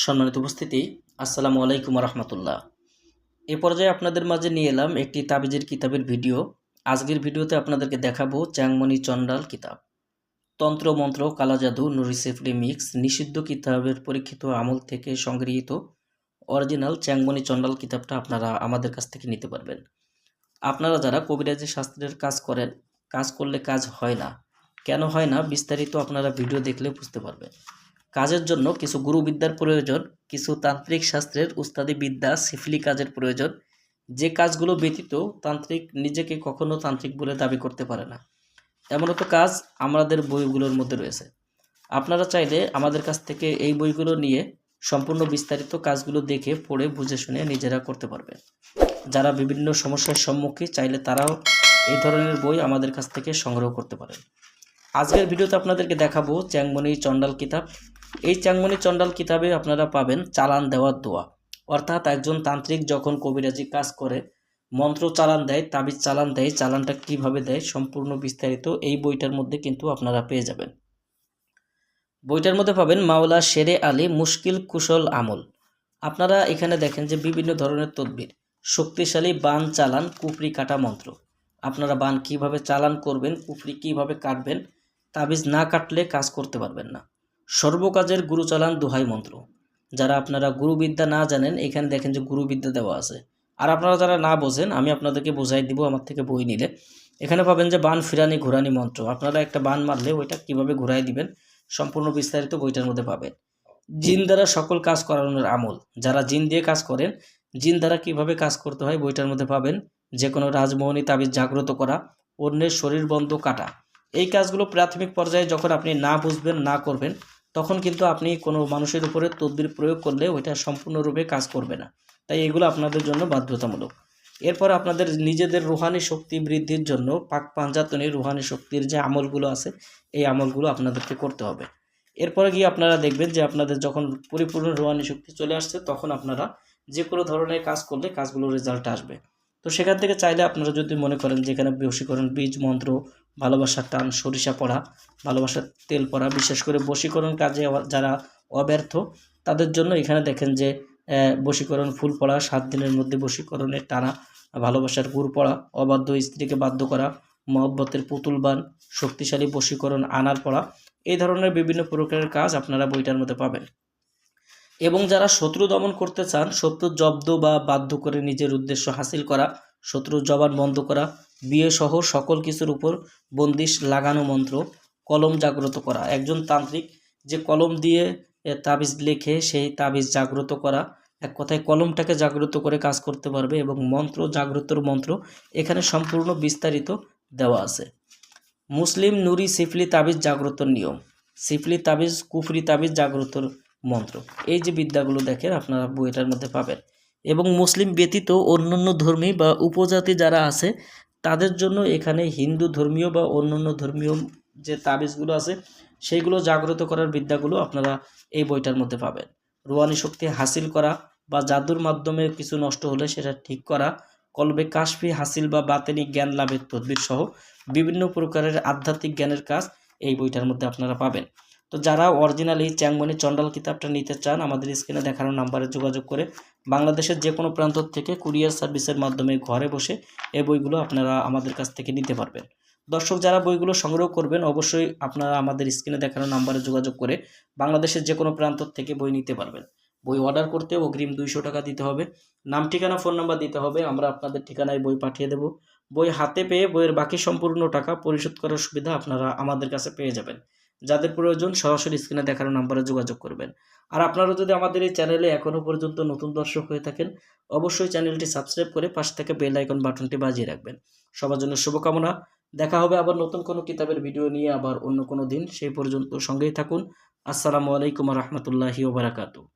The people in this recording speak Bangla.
সম্মানিত উপস্থিতি, আসসালামু আলাইকুম রহমতুল্লাহ। এ পর্যায়ে আপনাদের মাঝে নিয়ে এলাম একটি তাবিজের কিতাবের ভিডিও। আজকের ভিডিওতে আপনাদেরকে দেখাবো চ্যাংমণি চণ্ডাল কিতাব। তন্ত্র মন্ত্র, কালা জাদু, নুরি সেফলি মিক্স, নিষিদ্ধ কিতাবের পরীক্ষিত আমল থেকে সংগৃহীত অরিজিনাল চ্যাংমণি চণ্ডাল কিতাবটা আপনারা আমাদের কাছ থেকে নিতে পারবেন। আপনারা যারা কবিরাজি শাস্ত্রের কাজ করেন, কাজ করলে কাজ হয় না, কেন হয় না বিস্তারিত আপনারা ভিডিও দেখলে বুঝতে পারবেন। কাজের জন্য কিছু গুরুবিদ্যার প্রয়োজন, কিছু তান্ত্রিক শাস্ত্রের উস্তাদি বিদ্যা সিফলি কাজের প্রয়োজন, যে কাজগুলো ব্যতীত তান্ত্রিক নিজেকে কখনো তান্ত্রিক বলে দাবি করতে পারে না। এমনও তো কাজ আমাদের বইগুলোর মধ্যে রয়েছে। আপনারা চাইলে আমাদের কাছ থেকে এই বইগুলো নিয়ে সম্পূর্ণ বিস্তারিত কাজগুলো দেখে পড়ে বুঝে শুনে নিজেরা করতে পারবেন। যারা বিভিন্ন সমস্যার সম্মুখীন চাইলে তারাও এই ধরনের বই আমাদের কাছ থেকে সংগ্রহ করতে পারেন। আজকের ভিডিওতে আপনাদেরকে দেখাবো চ্যাংমণি চণ্ডাল কিতাব। এই চ্যাংমণি চণ্ডাল কিতাবে আপনারা পাবেন চালান দেওয়ার দোয়া, অর্থাৎ একজন তান্ত্রিক যখন কবিরাজি কাজ করে মন্ত্র চালান দেয়, তাবিজ চালান দেয়, চালানটা কিভাবে দেয় সম্পূর্ণ বিস্তারিত এই বইটার মধ্যে কিন্তু আপনারা পেয়ে যাবেন। বইটার মধ্যে পাবেন মাওলা শেরে আলী মুশকিল কুশল আমল। আপনারা এখানে দেখেন যে বিভিন্ন ধরনের তদবির, শক্তিশালী বান চালান, কুফরি কাটা মন্ত্র, আপনারা বান কিভাবে চালান করবেন, কুফরি কিভাবে কাটবেন, তাবিজ না কাটলে কাজ করতে পারবেন না, সর্বকাজের গুরু চালান দোহাই মন্ত্র। যারা আপনারা গুরুবিদ্যা না জানেন এখানে দেখেন যে গুরুবিদ্যা দেওয়া আছে। আর আপনারা যারা না বোঝেন আমি আপনাদেরকে বোঝাই দিব আমার থেকে বই নিলে। এখানে পাবেন যে বান ফিরানি ঘোরানি মন্ত্র, আপনারা একটা বান মারলে ওইটা কিভাবে ঘুরাই দিবেন সম্পূর্ণ বিস্তারিত বইটার মধ্যে পাবেন। জিন দ্বারা সকল কাজ করানোর আমল, যারা জিন দিয়ে কাজ করেন জিন দ্বারা কিভাবে কাজ করতে হয় বইটার মধ্যে পাবেন। যে কোনো রাজমোহনী তাবিজ জাগ্রত করা, অন্যের শরীর বন্ধ কাটা, এই কাজগুলো প্রাথমিক পর্যায়ে যখন আপনি না বুঝবেন না করবেন তখন কিন্তু আপনি কোনো মানুষের উপরে তদবির প্রয়োগ করলে ওইটা সম্পূর্ণরূপে কাজ করবে না। তাই এগুলো আপনাদের জন্য বাধ্যতামূলক। এরপর আপনাদের নিজেদের রুহানি শক্তি বৃদ্ধির জন্য পাক পাঞ্জাতনী রুহানি শক্তির যে আমলগুলো আছে এই আমলগুলো আপনাদেরকে করতে হবে। এরপরে গিয়ে আপনারা দেখবেন যে আপনাদের যখন পরিপূর্ণ রুহানি শক্তি চলে আসছে তখন আপনারা যে কোনো ধরনের কাজ করলে কাজগুলোর রেজাল্ট আসবে। তো সেখান থেকে চাইলে আপনারা যদি মনে করেন যে এখানে বশীকরণ বীজ মন্ত্র, ভালোবাসার টান, সরিষা পড়া, ভালোবাসার তেল পড়া, বিশেষ করে বশীকরণ কাজে যারা অব্যর্থ তাদের জন্য এখানে দেখেন যে বশীকরণ ফুল পড়া, 7 দিনের মধ্যে বশীকরণের টানা, ভালোবাসার গুড় পড়া, অবাধ্য স্ত্রীকে বাধ্য করা, মহব্বতের পুতুল বান, শক্তিশালী বশীকরণ আনার পড়া, এই ধরনের বিভিন্ন প্রকারের কাজ আপনারা বইটার মধ্যে পাবেন। এবং যারা শত্রু দমন করতে চান, শত্রুর জব্দ বা বাধ্য করে নিজের উদ্দেশ্য হাসিল করা, শত্রুর জবান বন্ধ করা, বিয়ে সহ সকল কিছুর উপর বন্দিশ লাগানো মন্ত্র, কলম জাগ্রত করা, একজন তান্ত্রিক যে কলম দিয়ে তাবিজ লেখে সেই তাবিজ জাগ্রত করা, এক কথায় কলমটাকে জাগ্রত করে কাজ করতে পারবে। এবং মন্ত্র জাগ্রতর মন্ত্র এখানে সম্পূর্ণ বিস্তারিত দেওয়া আছে। মুসলিম নুরি সিফলি তাবিজ জাগ্রতর নিয়ম, সিফলি তাবিজ, কুফরি তাবিজ জাগ্রতর মন্ত্র, এই যে বিদ্যাগুলো দেখেন আপনারা বইটার মধ্যে পাবেন। এবং মুসলিম ব্যতীত অন্যান্য ধর্মী বা উপজাতি যারা আছে তাদের জন্য এখানে হিন্দু ধর্মীয় বা অন্যান্য ধর্মীয় যে তাবিজগুলো আছে সেইগুলো জাগ্রত করার বিদ্যাগুলো আপনারা এই বইটার মধ্যে পাবেন। রুহানি শক্তি হাসিল করা বা জাদুর মাধ্যমে কিছু নষ্ট হলে সেটা ঠিক করা, কলবে কাশফি হাসিল বা বাতেনি জ্ঞান লাভের তদবির সহ বিভিন্ন প্রকারের আধ্যাত্মিক জ্ঞানের কাজ এই বইটার মধ্যে আপনারা পাবেন। তো যারা অরিজিনাল এই চ্যাংমণি চণ্ডাল কিতাবটা নিতে চান আমাদের স্ক্রিনে দেখানো নাম্বারে যোগাযোগ করে বাংলাদেশের যে কোনো প্রান্ত থেকে কুরিয়ার সার্ভিসের মাধ্যমে ঘরে বসে এই বইগুলো আপনারা আমাদের কাছ থেকে নিতে পারবেন। দর্শক যারা বইগুলো সংগ্রহ করবেন অবশ্যই আপনারা আমাদের স্ক্রিনে দেখানো নাম্বারে যোগাযোগ করে বাংলাদেশের যে কোনো প্রান্ত থেকে বই নিতে পারবেন। বই অর্ডার করতে অগ্রিম 200 টাকা দিতে হবে, নাম ঠিকানা ফোন নাম্বার দিতে হবে, আমরা আপনাদের ঠিকানায় বই পাঠিয়ে দেব। বই হাতে পেয়ে বইয়ের বাকি সম্পূর্ণ টাকা পরিশোধ করার সুবিধা আপনারা আমাদের কাছে পেয়ে যাবেন। যাদের প্রয়োজন সরাসরি স্ক্রিনে দেখানো নাম্বারে যোগাযোগ করবেন। আর আপনারা যদি আমাদের এই চ্যানেলে এখনও পর্যন্ত নতুন দর্শক হয়ে থাকেন অবশ্যই চ্যানেলটি সাবস্ক্রাইব করে পাশ থেকে বেল আইকন বাটনটি বাজিয়ে রাখবেন। সবার জন্য শুভকামনা। দেখা হবে আবার নতুন কোনো কিতাবের ভিডিও নিয়ে আবার অন্য কোনো দিন। সেই পর্যন্ত সঙ্গেই থাকুন। আসসালামু আলাইকুম রহমতুল্লাহি ওয়া বারাকাতুহু।